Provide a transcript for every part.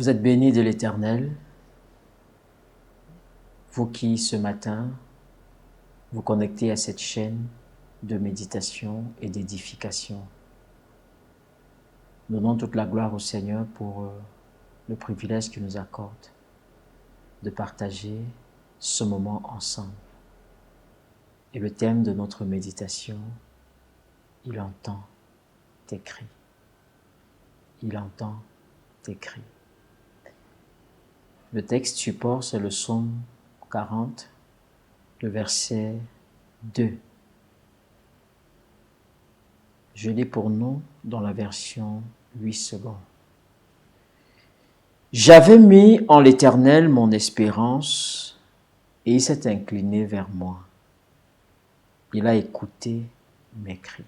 Vous êtes bénis de l'Éternel, vous qui ce matin vous connectez à cette chaîne de méditation et d'édification. Donnons toute la gloire au Seigneur pour le privilège qu'il nous accorde de partager ce moment ensemble. Et le thème de notre méditation, il entend tes cris. Il entend tes cris. Le texte support, c'est le psaume 40, le verset 2. Je lis pour nous dans la version 8 secondes. J'avais mis en l'Éternel mon espérance et il s'est incliné vers moi. Il a écouté mes cris.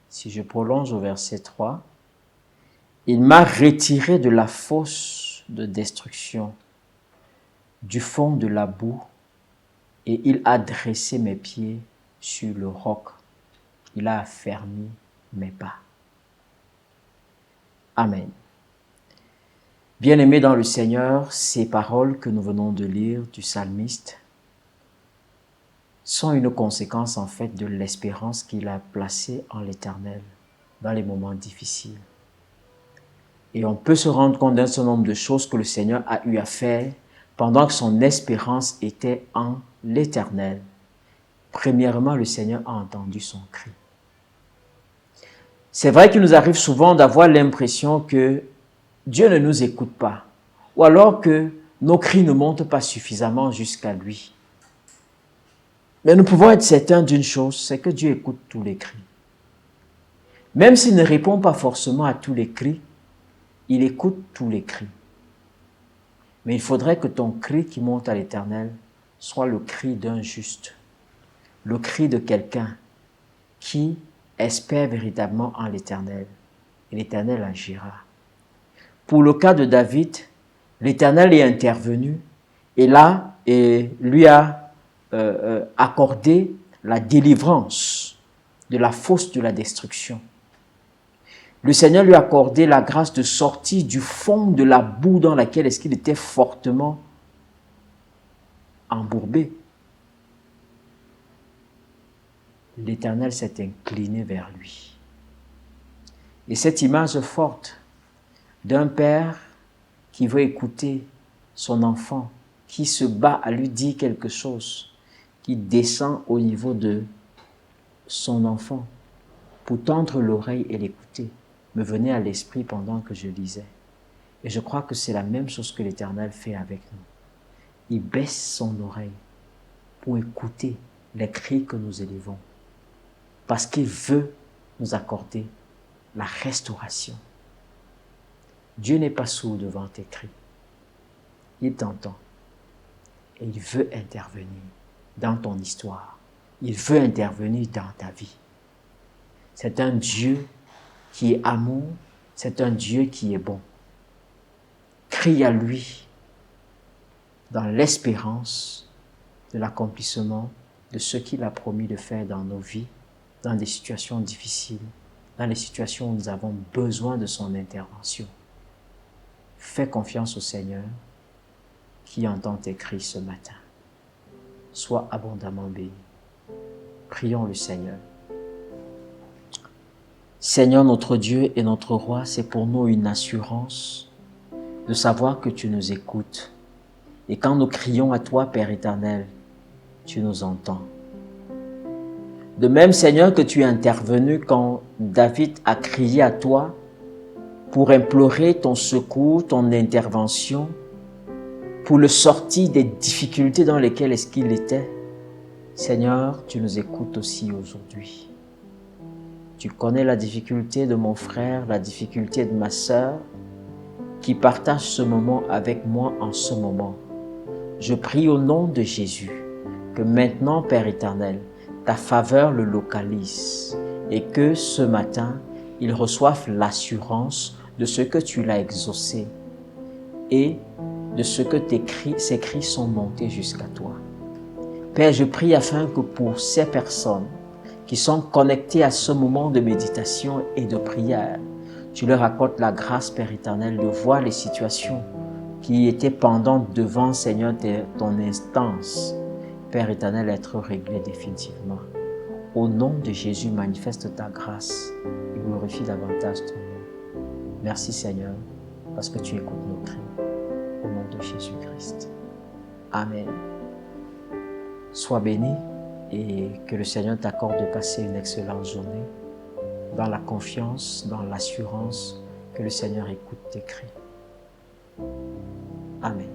Si je prolonge au verset 3, il m'a retiré de la fosse de destruction, du fond de la boue, et il a dressé mes pieds sur le roc. Il a affermi mes pas. Amen. Bien-aimés dans le Seigneur, ces paroles que nous venons de lire du psalmiste sont une conséquence en fait de l'espérance qu'il a placée en l'Éternel dans les moments difficiles. Et on peut se rendre compte d'un certain nombre de choses que le Seigneur a eu à faire pendant que son espérance était en l'Éternel. Premièrement, le Seigneur a entendu son cri. C'est vrai qu'il nous arrive souvent d'avoir l'impression que Dieu ne nous écoute pas, ou alors que nos cris ne montent pas suffisamment jusqu'à lui. Mais nous pouvons être certains d'une chose, c'est que Dieu écoute tous les cris. Même s'il ne répond pas forcément à tous les cris, il écoute tous les cris. Mais il faudrait que ton cri qui monte à l'Éternel soit le cri d'un juste, le cri de quelqu'un qui espère véritablement en l'Éternel. Et l'Éternel agira. Pour le cas de David, l'Éternel est intervenu et là, lui a accordé la délivrance de la fosse de la destruction. Le Seigneur lui a accordé la grâce de sortir du fond de la boue dans laquelle est-ce qu'il était fortement embourbé. L'Éternel s'est incliné vers lui. Et cette image forte d'un père qui veut écouter son enfant, qui se bat à lui dire quelque chose, qui descend au niveau de son enfant pour tendre l'oreille et l'écouter, me venait à l'esprit pendant que je lisais. Et je crois que c'est la même chose que l'Éternel fait avec nous. Il baisse son oreille pour écouter les cris que nous élevons, parce qu'il veut nous accorder la restauration. Dieu n'est pas sourd devant tes cris. Il t'entend et il veut intervenir dans ton histoire. Il veut intervenir dans ta vie. C'est un Dieu qui est amour, c'est un Dieu qui est bon. Crie à lui dans l'espérance de l'accomplissement de ce qu'il a promis de faire dans nos vies, dans des situations difficiles, dans les situations où nous avons besoin de son intervention. Fais confiance au Seigneur qui entend tes cris ce matin. Sois abondamment béni. Prions le Seigneur. Seigneur notre Dieu et notre Roi, c'est pour nous une assurance de savoir que tu nous écoutes. Et quand nous crions à toi, Père éternel, tu nous entends. De même, Seigneur, que tu es intervenu quand David a crié à toi pour implorer ton secours, ton intervention, pour le sortir des difficultés dans lesquelles est-ce qu'il était. Seigneur, tu nous écoutes aussi aujourd'hui. Tu connais la difficulté de mon frère, la difficulté de ma sœur, qui partage ce moment avec moi en ce moment. Je prie au nom de Jésus que maintenant, Père éternel, ta faveur le localise et que ce matin, il reçoive l'assurance de ce que tu l'as exaucé et de ce que ces cris sont montés jusqu'à toi. Père, je prie afin que pour ces personnes qui sont connectées à ce moment de méditation et de prière, Tu leur accordes la grâce, Père éternel, de voir les situations qui étaient pendantes devant, Seigneur, ton instance, Père éternel, être réglées définitivement. Au nom de Jésus, manifeste ta grâce et glorifie davantage ton nom. Merci, Seigneur, parce que tu écoutes nos cris. Au nom de Jésus-Christ. Amen. Sois béni et que le Seigneur t'accorde de passer une excellente journée dans la confiance, dans l'assurance que le Seigneur écoute tes cris. Amen.